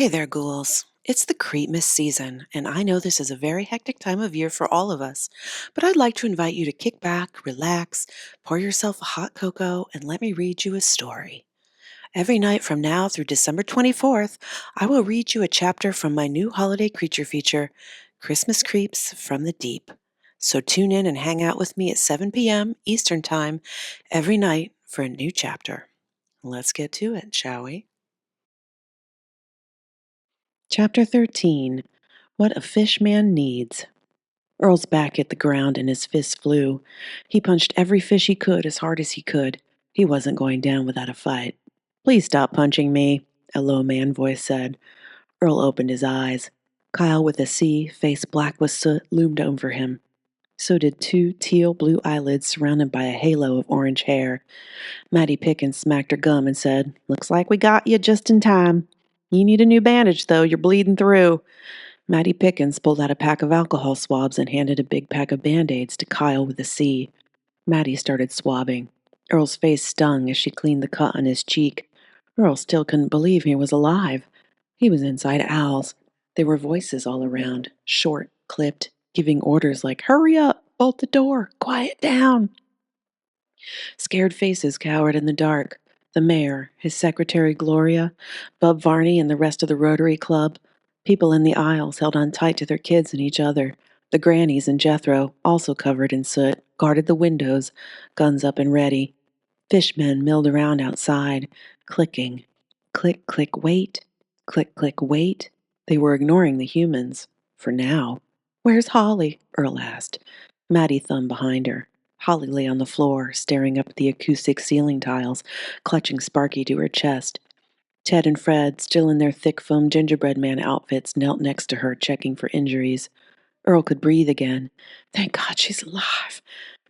Hey there, ghouls. It's the Creepmas season, and I know this is a very hectic time of year for all of us, but I'd like to invite you to kick back, relax, pour yourself a hot cocoa, and let me read you a story. Every night from now through December 24th, I will read you a chapter from my new holiday creature feature, Christmas Creeps from the Deep. So tune in and hang out with me at 7 p.m. Eastern Time every night for a new chapter. Let's get to it, shall we? Chapter 13. What a Fish Man Needs. Earl's back hit the ground and his fists flew. He punched every fish he could as hard as he could. He wasn't going down without a fight. "Please stop punching me," a low man voice said. Earl opened his eyes. Kyle with a C, face black with soot, loomed over him. So did two teal blue eyelids surrounded by a halo of orange hair. Maddie Pickens smacked her gum and said, "Looks like we got you just in time. You need a new bandage, though. You're bleeding through." Maddie Pickens pulled out a pack of alcohol swabs and handed a big pack of Band-Aids to Kyle with a C. Maddie started swabbing. Earl's face stung as she cleaned the cut on his cheek. Earl still couldn't believe he was alive. He was inside Al's. There were voices all around, short, clipped, giving orders like, "Hurry up, bolt the door, quiet down." Scared faces cowered in the dark. The mayor, his secretary Gloria, Bub Varney, and the rest of the Rotary Club. People in the aisles held on tight to their kids and each other. The grannies and Jethro, also covered in soot, guarded the windows, guns up and ready. Fishmen milled around outside, clicking. Click, click, wait. Click, click, wait. They were ignoring the humans. For now. "Where's Holly?" Earl asked. Maddie thumbed behind her. Holly lay on the floor, staring up at the acoustic ceiling tiles, clutching Sparky to her chest. Ted and Fred, still in their thick foam gingerbread man outfits, knelt next to her, checking for injuries. Earl could breathe again. "Thank God she's alive."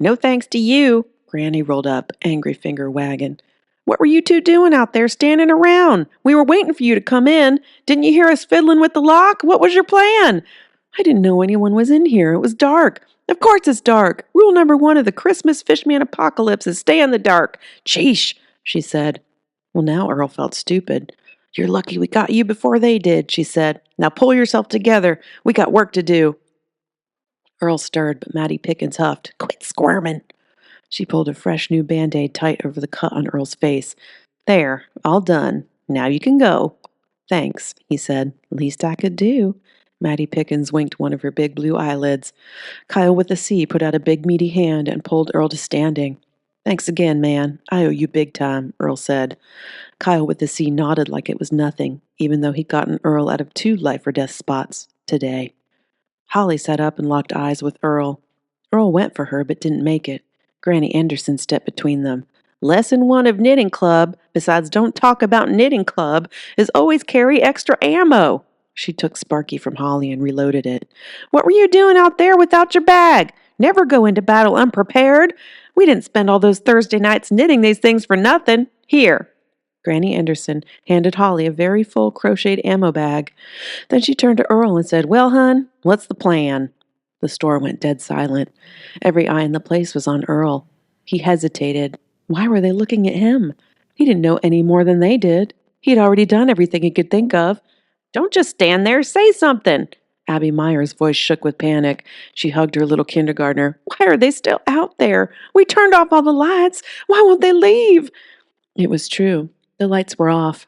"No thanks to you." Granny rolled up, angry finger wagging. "What were you two doing out there standing around? We were waiting for you to come in. Didn't you hear us fiddling with the lock? What was your plan?" "I didn't know anyone was in here. It was dark." "Of course it's dark. Rule number 1 of the Christmas Fishman apocalypse is stay in the dark." "Sheesh," she said. Well, now Earl felt stupid. "You're lucky we got you before they did," she said. "Now pull yourself together. We got work to do." Earl stirred, but Maddie Pickens huffed. "Quit squirming." She pulled a fresh new Band-Aid tight over the cut on Earl's face. "There, all done. Now you can go." "Thanks," he said. "Least I could do." Maddie Pickens winked one of her big blue eyelids. Kyle with a C put out a big meaty hand and pulled Earl to standing. "Thanks again, man. I owe you big time," Earl said. Kyle with the C nodded like it was nothing, even though he'd gotten Earl out of 2 life-or-death spots today. Holly sat up and locked eyes with Earl. Earl went for her but didn't make it. Granny Anderson stepped between them. "Lesson 1 of Knitting Club, besides don't talk about Knitting Club, is always carry extra ammo." She took Sparky from Holly and reloaded it. "What were you doing out there without your bag? Never go into battle unprepared. We didn't spend all those Thursday nights knitting these things for nothing. Here." Granny Anderson handed Holly a very full crocheted ammo bag. Then she turned to Earl and said, "Well, hun, what's the plan?" The store went dead silent. Every eye in the place was on Earl. He hesitated. Why were they looking at him? He didn't know any more than they did. He had already done everything he could think of. "Don't just stand there. Say something." Abby Meyer's voice shook with panic. She hugged her little kindergartner. "Why are they still out there? We turned off all the lights. Why won't they leave?" It was true. The lights were off.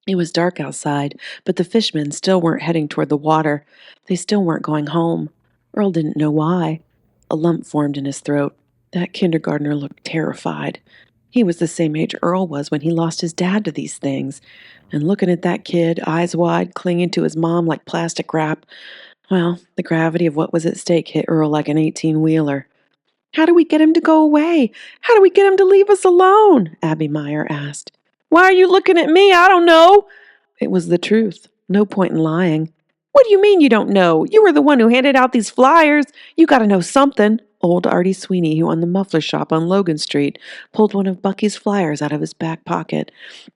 It was dark outside, but the fishmen still weren't heading toward the water. They still weren't going home. Earl didn't know why. A lump formed in his throat. That kindergartner looked terrified. He was the same age Earl was when he lost his dad to these things. And looking at that kid, eyes wide, clinging to his mom like plastic wrap, well, the gravity of what was at stake hit Earl like an 18-wheeler. "How do we get him to go away? How do we get him to leave us alone?" Abby Meyer asked. "Why are you looking at me? I don't know." It was the truth. No point in lying. "What do you mean you don't know? You were the one who handed out these flyers. You got to know something." Old Artie Sweeney, who owned the muffler shop on Logan Street, pulled one of Bucky's flyers out of his back pocket.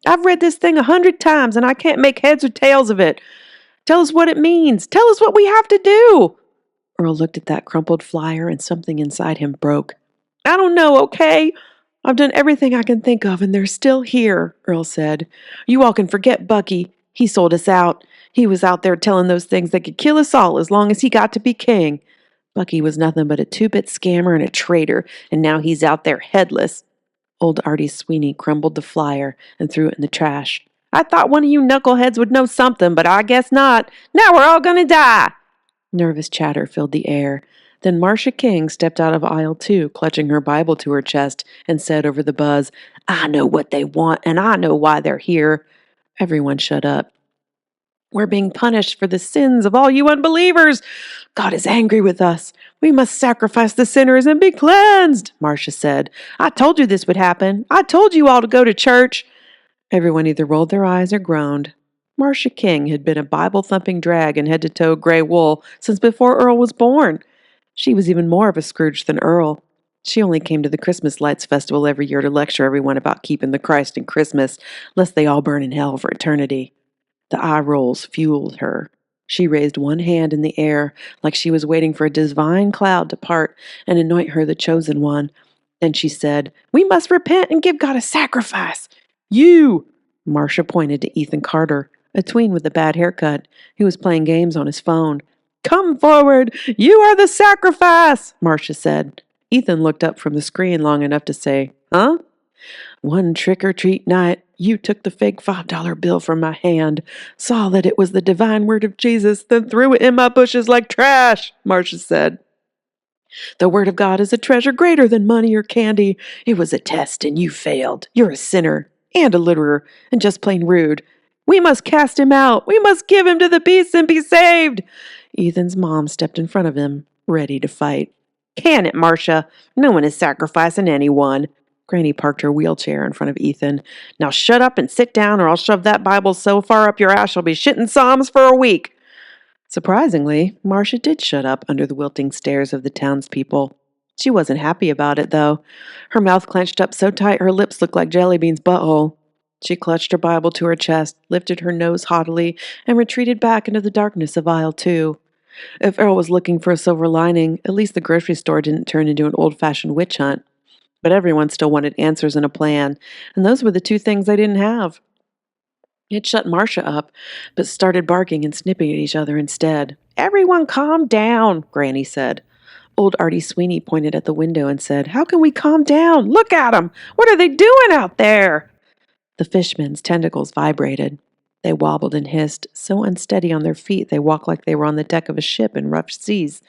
"I've read this thing 100 times, and I can't make heads or tails of it. Tell us what it means. Tell us what we have to do." Earl looked at that crumpled flyer, and something inside him broke. "I don't know, okay? I've done everything I can think of, and they're still here," Earl said. "You all can forget Bucky. He sold us out. He was out there telling those things that could kill us all as long as he got to be king. Bucky was nothing but a two-bit scammer and a traitor, and now he's out there headless. Old Artie Sweeney crumbled the flyer and threw it in the trash. I thought one of you knuckleheads would know something, but I guess not. Now we're all gonna die. Nervous chatter filled the air. Then Marcia King stepped out of aisle 2, clutching her Bible to her chest, and said over the buzz, I know what they want, and I know why they're here. Everyone shut up. We're being punished for the sins of all you unbelievers. God is angry with us. We must sacrifice the sinners and be cleansed, Marcia said. I told you this would happen. I told you all to go to church. Everyone either rolled their eyes or groaned. Marcia King had been a Bible-thumping drag in head-to-toe gray wool since before Earl was born. She was even more of a Scrooge than Earl. She only came to the Christmas Lights Festival every year to lecture everyone about keeping the Christ in Christmas, lest they all burn in hell for eternity. The eye rolls fueled her. She raised one hand in the air like she was waiting for a divine cloud to part and anoint her the chosen one. Then she said, We must repent and give God a sacrifice. You! Marcia pointed to Ethan Carter, a tween with a bad haircut, who was playing games on his phone. Come forward! You are the sacrifice! Marcia said. Ethan looked up from the screen long enough to say, Huh? One trick-or-treat night, you took the fake $5 bill from my hand, saw that it was the divine word of Jesus, then threw it in my bushes like trash, Marcia said. The word of God is a treasure greater than money or candy. It was a test and you failed. You're a sinner and a litterer and just plain rude. We must cast him out. We must give him to the beasts and be saved. Ethan's mom stepped in front of him, ready to fight. Can it, Marcia? No one is sacrificing anyone. Granny parked her wheelchair in front of Ethan. Now shut up and sit down or I'll shove that Bible so far up your ass you'll be shitting psalms for a week. Surprisingly, Marcia did shut up under the wilting stares of the townspeople. She wasn't happy about it, though. Her mouth clenched up so tight her lips looked like Jellybean's butthole. She clutched her Bible to her chest, lifted her nose haughtily, and retreated back into the darkness of aisle 2. If Earl was looking for a silver lining, at least the grocery store didn't turn into an old-fashioned witch hunt. But everyone still wanted answers and a plan, and those were the two things they didn't have. It shut Marcia up, but started barking and snipping at each other instead. Everyone calm down, Granny said. Old Artie Sweeney pointed at the window and said, How can we calm down? Look at them! What are they doing out there? The fishmen's tentacles vibrated. They wobbled and hissed, so unsteady on their feet they walked like they were on the deck of a ship in rough seas.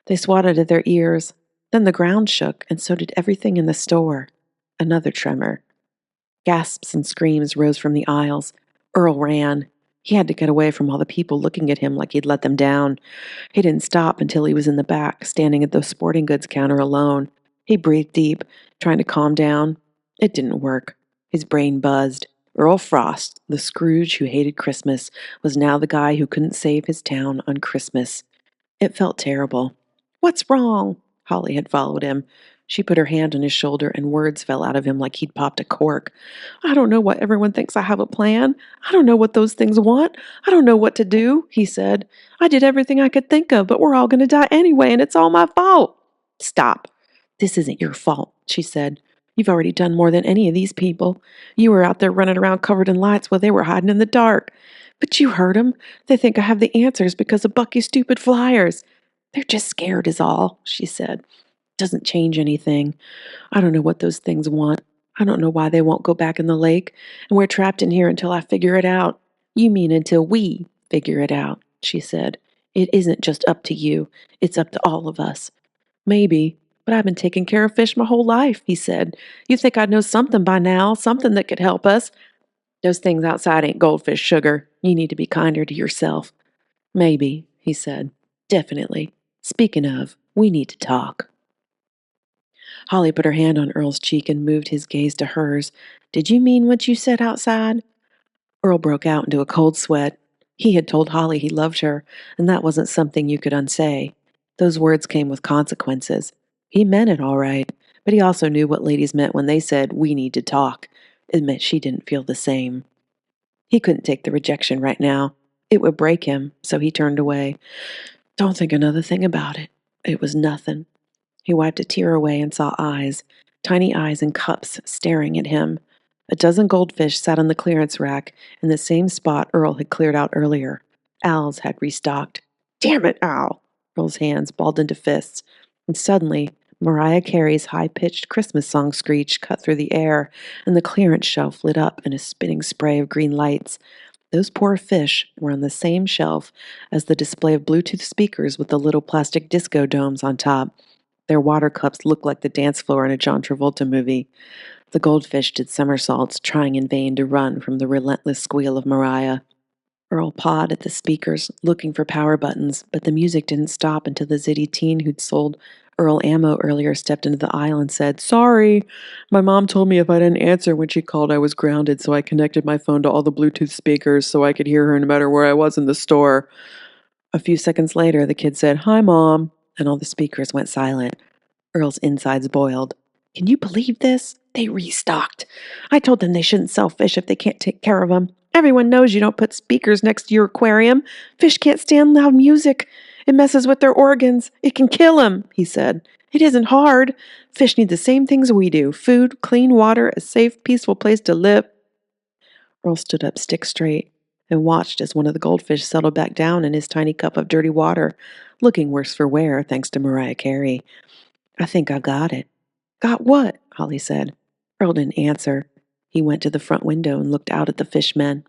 They swatted at their ears. Then the ground shook, and so did everything in the store. Another tremor. Gasps and screams rose from the aisles. Earl ran. He had to get away from all the people looking at him like he'd let them down. He didn't stop until he was in the back, standing at the sporting goods counter alone. He breathed deep, trying to calm down. It didn't work. His brain buzzed. Earl Frost, the Scrooge who hated Christmas, was now the guy who couldn't save his town on Christmas. It felt terrible. What's wrong? Holly had followed him. She put her hand on his shoulder and words fell out of him like he'd popped a cork. I don't know why everyone thinks I have a plan. I don't know what those things want. I don't know what to do, he said. I did everything I could think of, but we're all going to die anyway, and it's all my fault. Stop. This isn't your fault, she said. You've already done more than any of these people. You were out there running around covered in lights while they were hiding in the dark. But you heard them. They think I have the answers because of Bucky's stupid flyers. They're just scared is all, she said. Doesn't change anything. I don't know what those things want. I don't know why they won't go back in the lake, and we're trapped in here until I figure it out. You mean until we figure it out, she said. It isn't just up to you. It's up to all of us. Maybe, but I've been taking care of fish my whole life, he said. You think I'd know something by now, something that could help us. Those things outside ain't goldfish sugar. You need to be kinder to yourself. Maybe, he said. Definitely. Speaking of, we need to talk. Holly put her hand on Earl's cheek and moved his gaze to hers. Did you mean what you said outside? Earl broke out into a cold sweat. He had told Holly he loved her, and that wasn't something you could unsay. Those words came with consequences. He meant it all right, but he also knew what ladies meant when they said, we need to talk. It meant she didn't feel the same. He couldn't take the rejection right now. It would break him, so he turned away. Don't think another thing about it. It was nothing. He wiped a tear away and saw eyes, tiny eyes in cups, staring at him. A dozen goldfish sat on the clearance rack in the same spot Earl had cleared out earlier. Al's had restocked. Damn it, Al! Earl's hands balled into fists, and suddenly Mariah Carey's high-pitched Christmas song screech cut through the air, and the clearance shelf lit up in a spinning spray of green lights. Those poor fish were on the same shelf as the display of Bluetooth speakers with the little plastic disco domes on top. Their water cups looked like the dance floor in a John Travolta movie. The goldfish did somersaults, trying in vain to run from the relentless squeal of Mariah. Earl pawed at the speakers, looking for power buttons, but the music didn't stop until the zitty teen who'd sold Earl ammo earlier stepped into the aisle and said, "Sorry. My mom told me if I didn't answer when she called, I was grounded, so I connected my phone to all the Bluetooth speakers so I could hear her no matter where I was in the store." A few seconds later, the kid said, "Hi, Mom," and all the speakers went silent. Earl's insides boiled. Can you believe this? They restocked. I told them they shouldn't sell fish if they can't take care of them. Everyone knows you don't put speakers next to your aquarium. Fish can't stand loud music. It messes with their organs. It can kill them, he said. It isn't hard. Fish need the same things we do: food, clean water, a safe, peaceful place to live. Earl stood up stick straight and watched as one of the goldfish settled back down in his tiny cup of dirty water, looking worse for wear thanks to Mariah Carey. I think I got it. Got what? Holly said. Earl didn't answer. He went to the front window and looked out at the fishmen.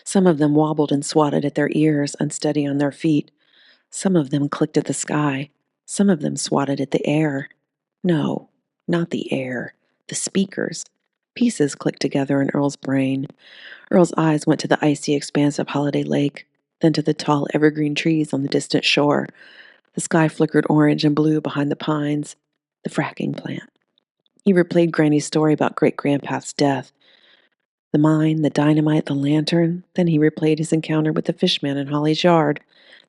Some of them wobbled and swatted at their ears, unsteady on their feet. Some of them clicked at the sky. Some of them swatted at the air. No, not the air. The speakers. Pieces clicked together in Earl's brain. Earl's eyes went to the icy expanse of Holiday Lake, then to the tall evergreen trees on the distant shore. The sky flickered orange and blue behind the pines. The fracking plant. He replayed Granny's story about Great-Grandpa's death. The mine, the dynamite, the lantern. Then he replayed his encounter with the fishman in Holly's yard.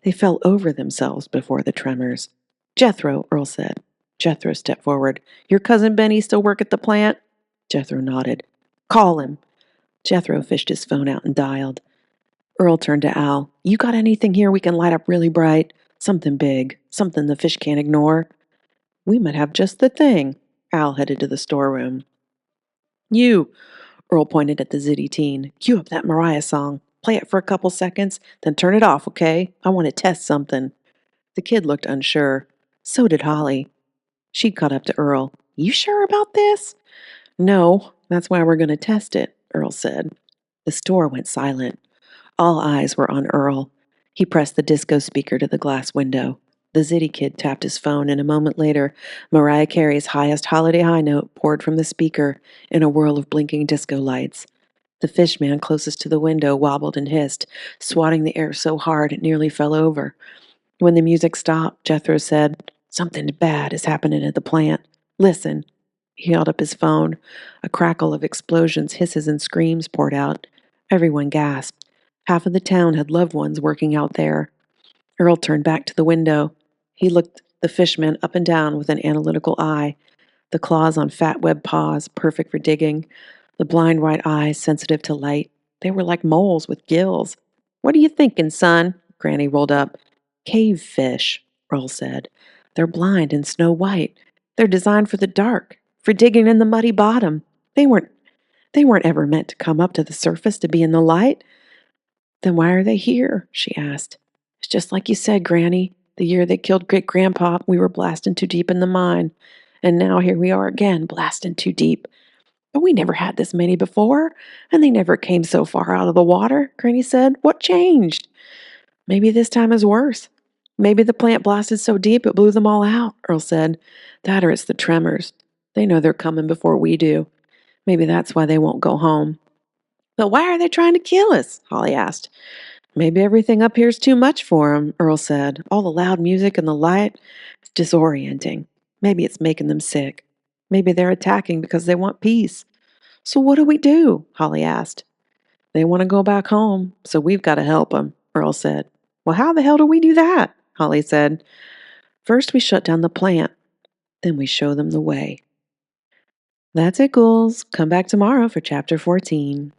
They fell over themselves before the tremors. Jethro, Earl said. Jethro stepped forward. Your cousin Benny still work at the plant? Jethro nodded. Call him. Jethro fished his phone out and dialed. Earl turned to Al. You got anything here we can light up really bright? Something big. Something the fish can't ignore. We might have just the thing. Al headed to the storeroom. You, Earl pointed at the zitty teen. Cue up that Mariah song. Play it for a couple seconds, then turn it off, okay? I want to test something. The kid looked unsure. So did Holly. She caught up to Earl. You sure about this? No, that's why we're going to test it, Earl said. The store went silent. All eyes were on Earl. He pressed the disco speaker to the glass window. The zitty kid tapped his phone, and a moment later, Mariah Carey's highest holiday high note poured from the speaker in a whirl of blinking disco lights. The fishman closest to the window wobbled and hissed, swatting the air so hard it nearly fell over. When the music stopped, Jethro said, Something bad is happening at the plant. Listen. He held up his phone. A crackle of explosions, hisses, and screams poured out. Everyone gasped. Half of the town had loved ones working out there. Earl turned back to the window. He looked the fishman up and down with an analytical eye, the claws on fat webbed paws, perfect for digging, the blind white eyes sensitive to light. They were like moles with gills. What are you thinking, son? Granny rolled up. Cave fish, Earl said. They're blind and snow white. They're designed for the dark, for digging in the muddy bottom. They weren't ever meant to come up to the surface to be in the light. Then why are they here? She asked. It's just like you said, Granny. The year they killed Great-Grandpa, we were blasting too deep in the mine. And now here we are again, blasting too deep. But we never had this many before, and they never came so far out of the water, Granny said. What changed? Maybe this time is worse. Maybe the plant blasted so deep it blew them all out, Earl said. That or it's the tremors. They know they're coming before we do. Maybe that's why they won't go home. But why are they trying to kill us? Holly asked. Maybe everything up here's too much for 'em, Earl said. All the loud music and the light. It's disorienting. Maybe it's making them sick. Maybe they're attacking because they want peace. So what do we do? Holly asked. They want to go back home, so we've got to help them, Earl said. Well, how the hell do we do that? Holly said. First we shut down the plant. Then we show them the way. That's it, ghouls. Come back tomorrow for chapter 14.